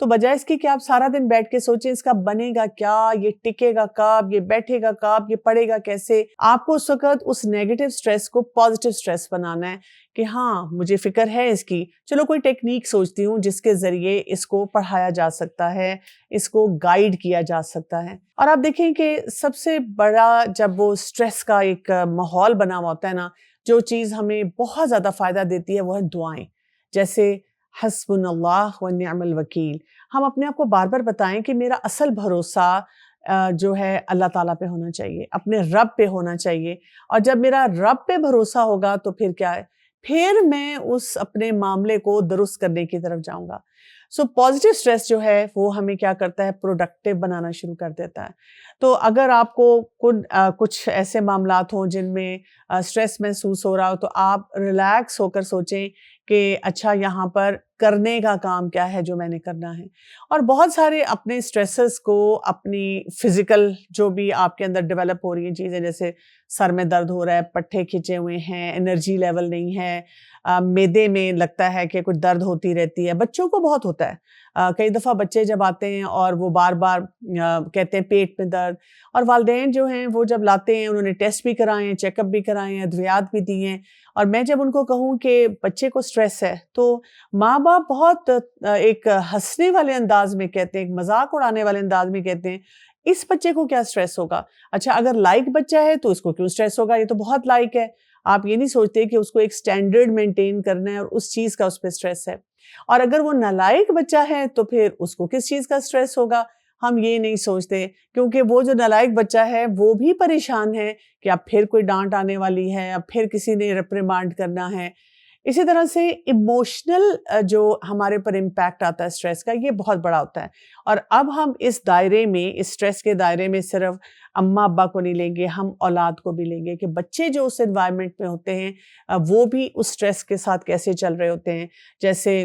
تو بجائے اس کی کہ آپ سارا دن بیٹھ کے سوچیں اس کا بنے گا کیا، یہ ٹکے گا کب، یہ بیٹھے گا کب، یہ پڑے گا کیسے، آپ کو اس وقت اس نیگیٹو سٹریس کو پازیٹیو سٹریس بنانا ہے کہ ہاں مجھے فکر ہے اس کی، چلو کوئی ٹیکنیک سوچتی ہوں جس کے ذریعے اس کو پڑھایا جا سکتا ہے، اس کو گائیڈ کیا جا سکتا ہے۔ اور آپ دیکھیں کہ سب سے بڑا جب وہ سٹریس کا ایک ماحول بنا ہوا ہوتا ہے نا، جو چیز ہمیں بہت زیادہ فائدہ دیتی ہے وہ ہے دعائیں، جیسے حسبنا اللہ و نعم الوکیل۔ ہم اپنے آپ کو بار بار بتائیں کہ میرا اصل بھروسہ جو ہے اللہ تعالیٰ پہ ہونا چاہیے، اپنے رب پہ ہونا چاہیے، اور جب میرا رب پہ بھروسہ ہوگا تو پھر کیا ہے، پھر میں اس اپنے معاملے کو درست کرنے کی طرف جاؤں گا۔ سو پازیٹیو سٹریس جو ہے وہ ہمیں کیا کرتا ہے، پروڈکٹیو بنانا شروع کر دیتا ہے۔ تو اگر آپ کو کچھ ایسے معاملات ہوں جن میں سٹریس محسوس ہو رہا ہو تو آپ ریلیکس ہو کر سوچیں کہ اچھا یہاں پر کرنے کا کام کیا ہے جو میں نے کرنا ہے، اور بہت سارے اپنے سٹریسز کو اپنی فزیکل جو بھی آپ کے اندر ڈیولپ ہو رہی ہیں چیزیں، جیسے سر میں درد ہو رہا ہے، پٹھے کھنچے ہوئے ہیں، انرجی لیول نہیں ہے، معدے میں لگتا ہے کہ کچھ درد ہوتی رہتی ہے، بچوں کو بہت ہوتا ہے۔ کئی دفعہ بچے جب آتے ہیں اور وہ بار بار کہتے ہیں پیٹ میں درد، اور والدین جو ہیں وہ جب لاتے ہیں انہوں نے ٹیسٹ بھی کرائے ہیں، چیک اپ بھی کرائے ہیں، ادویات بھی دی ہیں، اور میں جب ان کو کہوں کہ بچے کو سٹریس ہے تو ماں باپ بہت ایک ہنسنے والے انداز میں کہتے ہیں، ایک مذاق اڑانے والے انداز میں کہتے ہیں اس بچے کو کیا سٹریس ہوگا، اچھا اگر لائق بچہ ہے تو اس کو کیوں سٹریس ہوگا، یہ تو بہت لائق ہے۔ آپ یہ نہیں سوچتے کہ اس کو ایک سٹینڈرڈ مینٹین کرنا ہے اور اس چیز کا اس پہ سٹریس ہے، اور اگر وہ نالائق بچہ ہے تو پھر اس کو کس چیز کا سٹریس ہوگا، ہم یہ نہیں سوچتے، کیونکہ وہ جو نالائق بچہ ہے وہ بھی پریشان ہے کہ اب پھر کوئی ڈانٹ آنے والی ہے، اب پھر کسی نے ریپریمانڈ کرنا ہے۔ اسی طرح سے ایموشنل جو ہمارے پر امپیکٹ آتا ہے سٹریس کا، یہ بہت بڑا ہوتا ہے، اور اب ہم اس دائرے میں، اس سٹریس کے دائرے میں صرف اماں ابا کو نہیں لیں گے، ہم اولاد کو بھی لیں گے کہ بچے جو اس انوائرمنٹ میں ہوتے ہیں وہ بھی اس سٹریس کے ساتھ کیسے چل رہے ہوتے ہیں، جیسے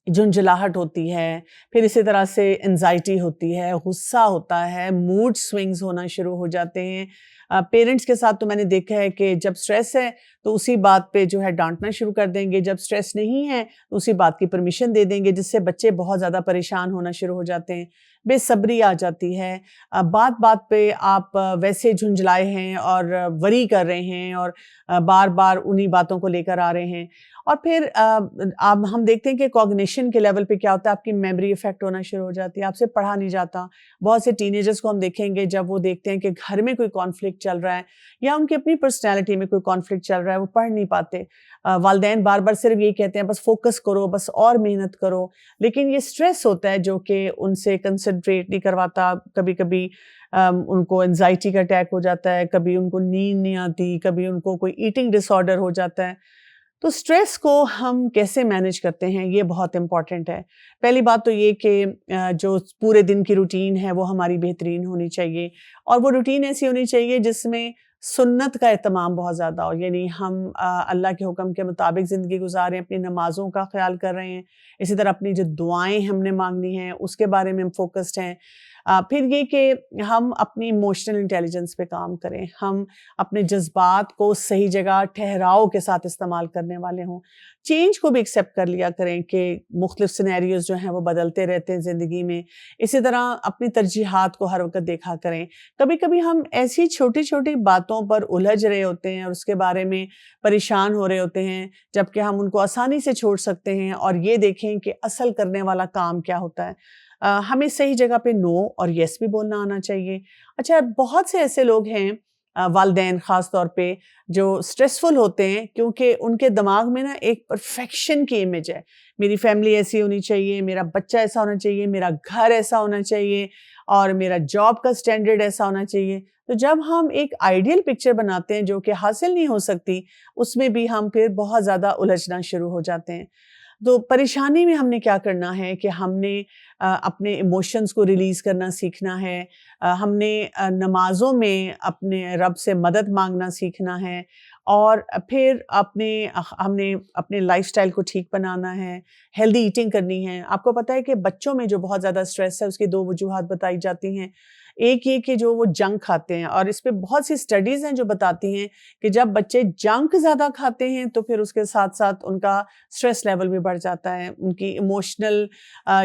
جھنجھلاہٹ ہوتی ہے، پھر اسی طرح سے انزائٹی ہوتی ہے، غصہ ہوتا ہے، موڈ سوئنگز ہونا شروع ہو جاتے ہیں۔ پیرنٹس کے ساتھ تو میں نے دیکھا ہے کہ جب سٹریس ہے تو اسی بات پہ جو ہے ڈانٹنا شروع کر دیں گے، جب سٹریس نہیں ہے تو اسی بات کی پرمیشن دے دیں گے، جس سے بچے بہت زیادہ پریشان ہونا شروع ہو جاتے ہیں، بے صبری آ جاتی ہے، بات بات پہ آپ ویسے جھنجھلائے ہیں اور وری کر رہے ہیں اور بار بار انہی باتوں کو لے کر آ رہے ہیں، اور پھر ہم دیکھتے ہیں کہ کوگنیشن کے لیول پہ کیا ہوتا ہے، آپ کی میموری افیکٹ ہونا شروع ہو جاتی ہے، آپ سے پڑھا نہیں جاتا۔ بہت سے ٹین ایجرز کو ہم دیکھیں گے جب وہ دیکھتے ہیں کہ گھر میں کوئی کانفلکٹ چل رہا ہے یا ان کی اپنی پرسنالٹی میں کوئی کانفلکٹ چل رہا ہے، وہ پڑھ نہیں پاتے، والدین بار بار صرف یہ کہتے ہیں بس فوکس کرو، بس اور محنت کرو، لیکن یہ سٹریس ہوتا ہے جو کہ ان سے کنسنٹریٹ نہیں کرواتا، کبھی کبھی ان کو انزائٹی کا اٹیک ہو جاتا ہے، کبھی ان کو نیند نہیں آتی، کبھی ان کو کوئی ایٹنگ ڈس آرڈر ہو جاتا ہے۔ تو سٹریس کو ہم کیسے مینیج کرتے ہیں یہ بہت امپورٹنٹ ہے۔ پہلی بات تو یہ کہ جو پورے دن کی روٹین ہے وہ ہماری بہترین ہونی چاہیے، اور وہ روٹین ایسی ہونی چاہیے جس میں سنت کا اہتمام بہت زیادہ ہو، یعنی ہم اللہ کے حکم کے مطابق زندگی گزاریں، اپنی نمازوں کا خیال کر رہے ہیں، اسی طرح اپنی جو دعائیں ہم نے مانگنی ہیں اس کے بارے میں ہم فوکسڈ ہیں۔ پھر یہ کہ ہم اپنی ایموشنل انٹیلیجنس پہ کام کریں، ہم اپنے جذبات کو صحیح جگہ ٹھہراؤ کے ساتھ استعمال کرنے والے ہوں، چینج کو بھی ایکسیپٹ کر لیا کریں کہ مختلف سینیریوز جو ہیں وہ بدلتے رہتے ہیں زندگی میں، اسی طرح اپنی ترجیحات کو ہر وقت دیکھا کریں۔ کبھی کبھی ہم ایسی چھوٹی چھوٹی باتوں پر الجھ رہے ہوتے ہیں اور اس کے بارے میں پریشان ہو رہے ہوتے ہیں، جبکہ ہم ان کو آسانی سے چھوڑ سکتے ہیں اور یہ دیکھیں کہ اصل کرنے والا کام کیا ہوتا ہے۔ ہمیں صحیح جگہ پہ نو اور یس بھی بولنا آنا چاہیے۔ اچھا بہت سے ایسے لوگ ہیں، والدین خاص طور پہ، جو سٹریسفل ہوتے ہیں کیونکہ ان کے دماغ میں نا ایک پرفیکشن کی امیج ہے، میری فیملی ایسی ہونی چاہیے، میرا بچہ ایسا ہونا چاہیے، میرا گھر ایسا ہونا چاہیے، اور میرا جاب کا سٹینڈرڈ ایسا ہونا چاہیے۔ تو جب ہم ایک آئیڈیل پکچر بناتے ہیں جو کہ حاصل نہیں ہو سکتی، اس میں بھی ہم پھر بہت زیادہ الجھنا شروع ہو جاتے ہیں۔ تو پریشانی میں ہم نے کیا کرنا ہے کہ ہم نے اپنے ایموشنز کو ریلیز کرنا سیکھنا ہے، ہم نے نمازوں میں اپنے رب سے مدد مانگنا سیکھنا ہے، اور پھر ہم نے اپنے لائف سٹائل کو ٹھیک بنانا ہے، ہیلدی ایٹنگ کرنی ہے۔ آپ کو پتہ ہے کہ بچوں میں جو بہت زیادہ سٹریس ہے اس کی دو وجوہات بتائی جاتی ہیں، ایک یہ کہ جو وہ جنک کھاتے ہیں، اور اس پہ بہت سی سٹڈیز ہیں جو بتاتی ہیں کہ جب بچے جنک زیادہ کھاتے ہیں تو پھر اس کے ساتھ ساتھ ان کا سٹریس لیول بھی بڑھ جاتا ہے، ان کی ایموشنل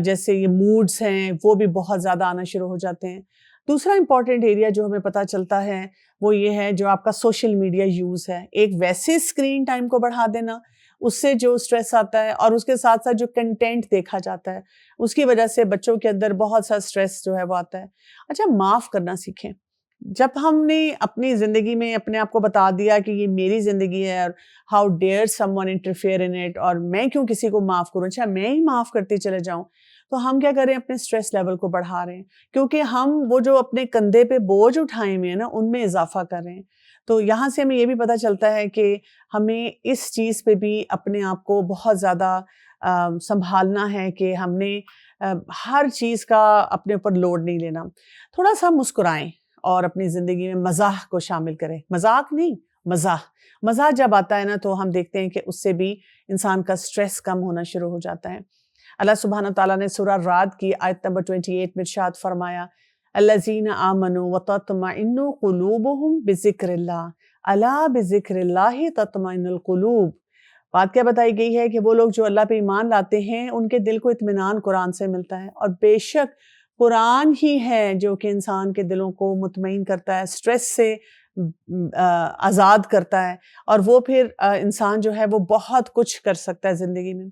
جیسے یہ موڈز ہیں وہ بھی بہت زیادہ آنا شروع ہو جاتے ہیں۔ دوسرا امپورٹنٹ ایریا جو ہمیں پتہ چلتا ہے وہ یہ ہے جو آپ کا سوشل میڈیا یوز ہے۔ ایک ویسے اسکرین ٹائم کو بڑھا دینا، اس سے جو سٹریس آتا ہے، اور اس کے ساتھ ساتھ جو کنٹینٹ دیکھا جاتا ہے اس کی وجہ سے بچوں کے اندر بہت سا سٹریس جو ہے وہ آتا ہے۔ اچھا، معاف کرنا سیکھیں۔ جب ہم نے اپنی زندگی میں اپنے آپ کو بتا دیا کہ یہ میری زندگی ہے اور how dare some one interfere in it, اور میں کیوں کسی کو معاف کروں، اچھا میں ہی معاف کرتے چلے جاؤں، تو ہم کیا کریں، اپنے سٹریس لیول کو بڑھا رہے ہیں، کیونکہ ہم وہ جو اپنے کندھے پہ بوجھ اٹھائے ہوئے ہیں نا ان میں اضافہ کر رہے ہیں۔ تو یہاں سے ہمیں یہ بھی پتہ چلتا ہے کہ ہمیں اس چیز پہ بھی اپنے آپ کو بہت زیادہ سنبھالنا ہے کہ ہم نے ہر چیز کا اپنے اوپر لوڈ نہیں لینا۔ تھوڑا سا مسکرائیں اور اپنی زندگی میں مزاح کو شامل کریں، مذاق نہیں، مزاح۔ مزاح جب آتا ہے نا تو ہم دیکھتے ہیں کہ اس سے بھی انسان کا سٹریس کم ہونا شروع ہو جاتا ہے۔ اللہ سبحانہ تعالیٰ نے سورہ رعد کی آیت نمبر 28 میں ارشاد فرمایا، الذین آمنوا وتطمئن قلوبہم بذکر اللہ، الا بذکر اللہ تطمئن القلوب۔ بات کیا بتائی گئی ہے کہ وہ لوگ جو اللہ پہ ایمان لاتے ہیں ان کے دل کو اطمینان قرآن سے ملتا ہے، اور بے شک قرآن ہی ہے جو کہ انسان کے دلوں کو مطمئن کرتا ہے، سٹریس سے آزاد کرتا ہے، اور وہ پھر انسان جو ہے وہ بہت کچھ کر سکتا ہے زندگی میں۔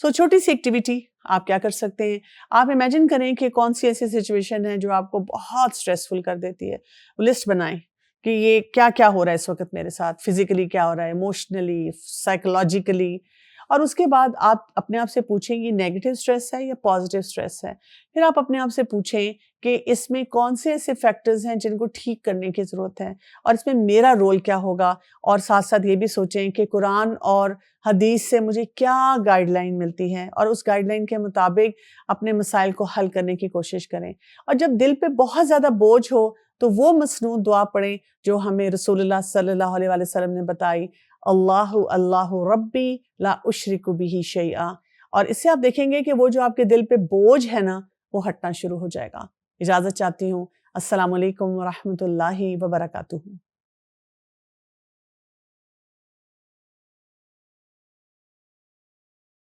سو چھوٹی سی ایکٹیویٹی آپ کیا کر سکتے ہیں، آپ امیجن کریں کہ کون سی ایسی سچویشن ہے جو آپ کو بہت سٹریسفل کر دیتی ہے، لسٹ بنائیں کہ یہ کیا کیا ہو رہا ہے اس وقت میرے ساتھ، فزیکلی کیا ہو رہا ہے، ایموشنلی، سائیکولوجیکلی، اور اس کے بعد آپ اپنے آپ سے پوچھیں یہ نیگیٹو سٹریس ہے یا پازیٹیو سٹریس ہے۔ پھر آپ اپنے آپ سے پوچھیں کہ اس میں کون سے ایسے فیکٹرز ہیں جن کو ٹھیک کرنے کی ضرورت ہے، اور اس میں میرا رول کیا ہوگا، اور ساتھ ساتھ یہ بھی سوچیں کہ قرآن اور حدیث سے مجھے کیا گائیڈ لائن ملتی ہے، اور اس گائیڈ لائن کے مطابق اپنے مسائل کو حل کرنے کی کوشش کریں۔ اور جب دل پہ بہت زیادہ بوجھ ہو تو وہ مسنون دعا پڑھیں جو ہمیں رسول اللہ صلی اللہ علیہ وآلہ وسلم نے بتائی، اللہ اللہ ربی لا اشرک بہ شیئا، اور اس سے آپ دیکھیں گے کہ وہ جو آپ کے دل پہ بوجھ ہے نا وہ ہٹنا شروع ہو جائے گا۔ اجازت چاہتی ہوں، السلام علیکم ورحمۃ اللہ وبرکاتہ۔